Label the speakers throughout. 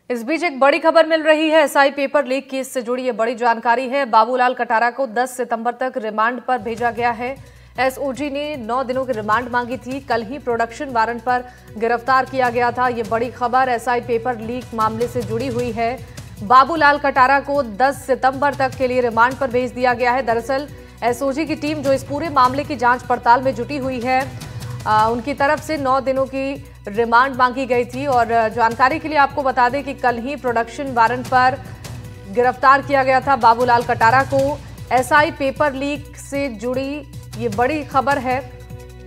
Speaker 1: इस बीच एक बड़ी खबर मिल रही है। एसआई पेपर लीक केस से जुड़ी ये बड़ी जानकारी है। बाबूलाल कटारा को 10 सितंबर तक रिमांड पर भेजा गया है। एसओजी ने 9 दिनों की रिमांड मांगी थी। कल ही प्रोडक्शन वारंट पर गिरफ्तार किया गया था। ये बड़ी खबर एसआई पेपर लीक मामले से जुड़ी हुई है। बाबूलाल कटारा को 10 सितंबर तक के लिए रिमांड पर भेज दिया गया है। दरअसल एसओजी की टीम जो इस पूरे मामले की जांच पड़ताल में जुटी हुई है, उनकी तरफ से 9 दिनों की रिमांड मांगी गई थी। और जानकारी के लिए आपको बता दें कि कल ही प्रोडक्शन वारंट पर गिरफ्तार किया गया था बाबूलाल कटारा को। एसआई पेपर लीक से जुड़ी ये बड़ी खबर है,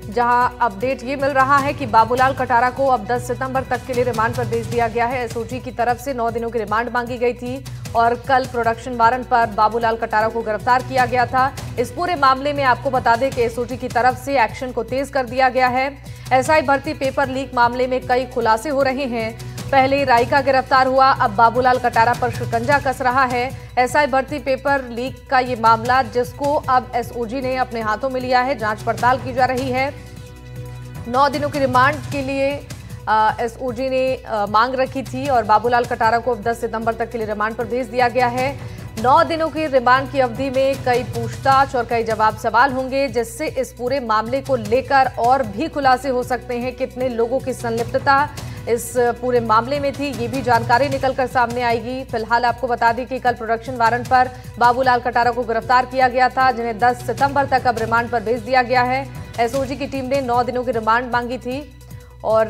Speaker 1: जहां अपडेट ये मिल रहा है कि बाबूलाल कटारा को अब 10 सितंबर तक के लिए रिमांड पर भेज दिया गया है। एसओजी की तरफ से 9 दिनों की रिमांड मांगी गई थी और कल प्रोडक्शन वारंट पर बाबूलाल कटारा को गिरफ्तार किया गया था। इस पूरे मामले में आपको बता दें कि एसओजी की तरफ से एक्शन को तेज कर दिया गया है। एसआई भर्ती पेपर लीक मामले में कई खुलासे हो रहे हैं। पहले राइका गिरफ्तार हुआ, अब बाबूलाल कटारा पर शिकंजा कस रहा है। एसआई भर्ती पेपर लीक का ये मामला, जिसको अब एसओजी ने अपने हाथों में लिया है, जांच पड़ताल की जा रही है। 9 दिनों की रिमांड के लिए एसओजी ने मांग रखी थी और बाबूलाल कटारा को अब 10 सितंबर तक के लिए रिमांड पर भेज दिया गया है। 9 दिनों की रिमांड की अवधि में कई पूछताछ और कई जवाब सवाल होंगे, जिससे इस पूरे मामले को लेकर और भी खुलासे हो सकते हैं। कितने लोगों की संलिप्तता इस पूरे मामले में थी, ये भी जानकारी निकलकर सामने आएगी। फिलहाल आपको बता दें कि कल प्रोडक्शन वारंट पर बाबूलाल कटारा को गिरफ्तार किया गया था, जिन्हें 10 सितंबर तक अब रिमांड पर भेज दिया गया है। एसओजी की टीम ने 9 दिनों की रिमांड मांगी थी और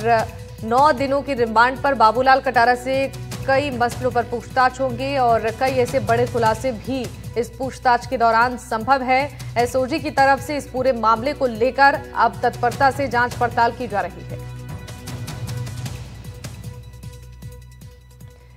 Speaker 1: 9 दिनों की रिमांड पर बाबूलाल कटारा से कई मसलों पर पूछताछ होंगी और कई ऐसे बड़े खुलासे भी इस पूछताछ के दौरान संभव है। एसओजी की तरफ से इस पूरे मामले को लेकर अब तत्परता से जांच पड़ताल की जा रही है।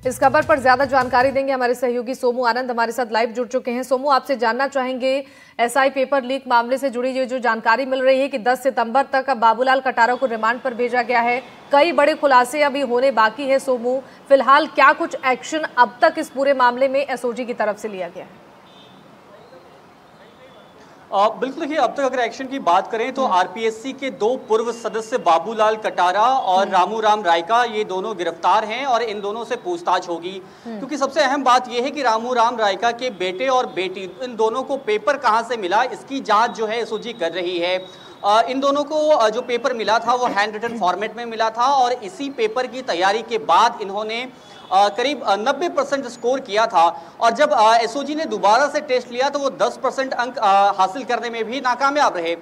Speaker 1: इस खबर पर ज्यादा जानकारी देंगे हमारे सहयोगी सोमू आनंद, हमारे साथ लाइव जुड़ चुके हैं। सोमू, आपसे जानना चाहेंगे, एसआई पेपर लीक मामले से जुड़ी ये जो जानकारी मिल रही है कि 10 सितंबर तक अब बाबूलाल कटारा को रिमांड पर भेजा गया है, कई बड़े खुलासे अभी होने बाकी है। सोमू, फिलहाल क्या कुछ एक्शन अब तक इस पूरे मामले में एसओजी की तरफ से लिया गया है?
Speaker 2: बिल्कुल, देखिए, अब तक अगर एक्शन की बात करें तो आरपीएससी के 2 पूर्व सदस्य बाबूलाल कटारा और रामू राम रायका, ये दोनों गिरफ्तार हैं और इन दोनों से पूछताछ होगी। क्योंकि सबसे अहम बात यह है कि रामू राम रायका के बेटे और बेटी, इन दोनों को पेपर कहां से मिला, इसकी जांच जो है एसओजी कर रही है। इन दोनों को जो पेपर मिला था वो हैंड रिटन फॉर्मेट में मिला था और इसी पेपर की तैयारी के बाद इन्होंने करीब 90% स्कोर किया था। और जब एसओजी ने दोबारा से टेस्ट लिया तो वो 10% अंक हासिल करने में भी नाकामयाब रहे।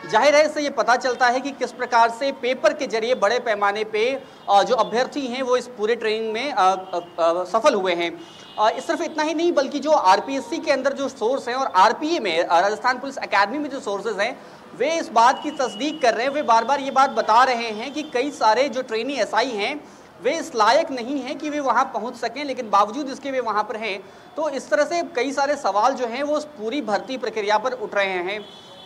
Speaker 2: जाहिर है, इससे ये पता चलता है कि किस प्रकार से पेपर के जरिए बड़े पैमाने पे जो अभ्यर्थी हैं वो इस पूरे ट्रेनिंग में सफल हुए हैं। सिर्फ इतना ही नहीं, बल्कि जो आरपीएससी के अंदर जो सोर्स हैं और आरपीए में, राजस्थान पुलिस अकेडमी में जो सोर्सेज हैं, वे इस बात की तस्दीक कर रहे हैं। वे बार बार ये बात बता रहे हैं कि कई सारे जो ट्रेनी एसआई हैं वे इस लायक नहीं हैं कि वे वहां पहुंच सकें, लेकिन बावजूद इसके वे वहां पर हैं। तो इस तरह से कई सारे सवाल जो हैं वो उस पूरी भर्ती प्रक्रिया पर उठ रहे हैं।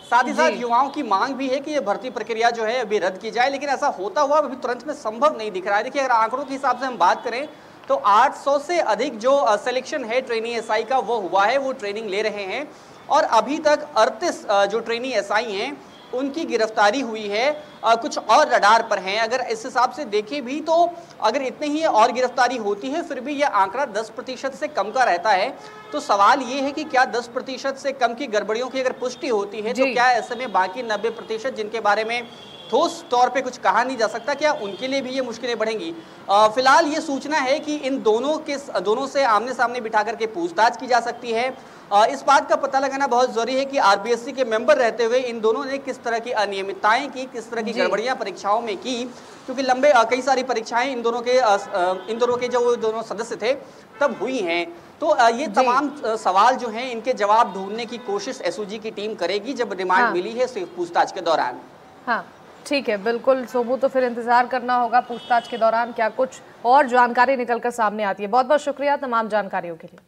Speaker 2: साथ ही साथ युवाओं की मांग भी है कि ये भर्ती प्रक्रिया जो है अभी रद्द की जाए, लेकिन ऐसा होता हुआ अभी तुरंत में संभव नहीं दिख रहा है। देखिए, अगर आंकड़ों के हिसाब से हम बात करें तो 800 से अधिक जो सिलेक्शन है ट्रेनी एसआई का वो हुआ है, वो ट्रेनिंग ले रहे हैं और अभी तक 38 जो ट्रेनी एसआई हैं उनकी गिरफ्तारी हुई है। कुछ और रडार पर हैं। अगर इस हिसाब से देखें भी तो अगर इतनी ही और गिरफ्तारी होती है फिर भी यह आंकड़ा 10% से कम का रहता है। तो सवाल ये है कि क्या 10% से कम की गड़बड़ियों की अगर पुष्टि होती है तो क्या ऐसे में बाकी 90% जिनके बारे में ठोस तौर पे कुछ कहा नहीं जा सकता, क्या उनके लिए भी ये मुश्किलें बढ़ेंगी? फिलहाल ये सूचना है कि इन दोनों से आमने सामने बिठा करके पूछताछ की जा सकती है। इस बात का पता लगाना बहुत जरूरी है कि आरपीएससी के मेंबर रहते हुए इन दोनों ने किस तरह की अनियमितताएं की, किस तरह की गड़बड़ियां परीक्षाओं में की, क्योंकि कई सारी परीक्षाएं इन दोनों के जो दोनों सदस्य थे तब हुई हैं। तो ये तमाम सवाल जो हैं इनके जवाब ढूंढने की कोशिश एसओजी की टीम करेगी जब रिमांड मिली है पूछताछ के दौरान।
Speaker 1: हाँ, ठीक है, बिल्कुल सोमू, तो फिर इंतजार करना होगा पूछताछ के दौरान क्या कुछ और जानकारी निकलकर सामने आती है। बहुत बहुत शुक्रिया तमाम जानकारियों के लिए।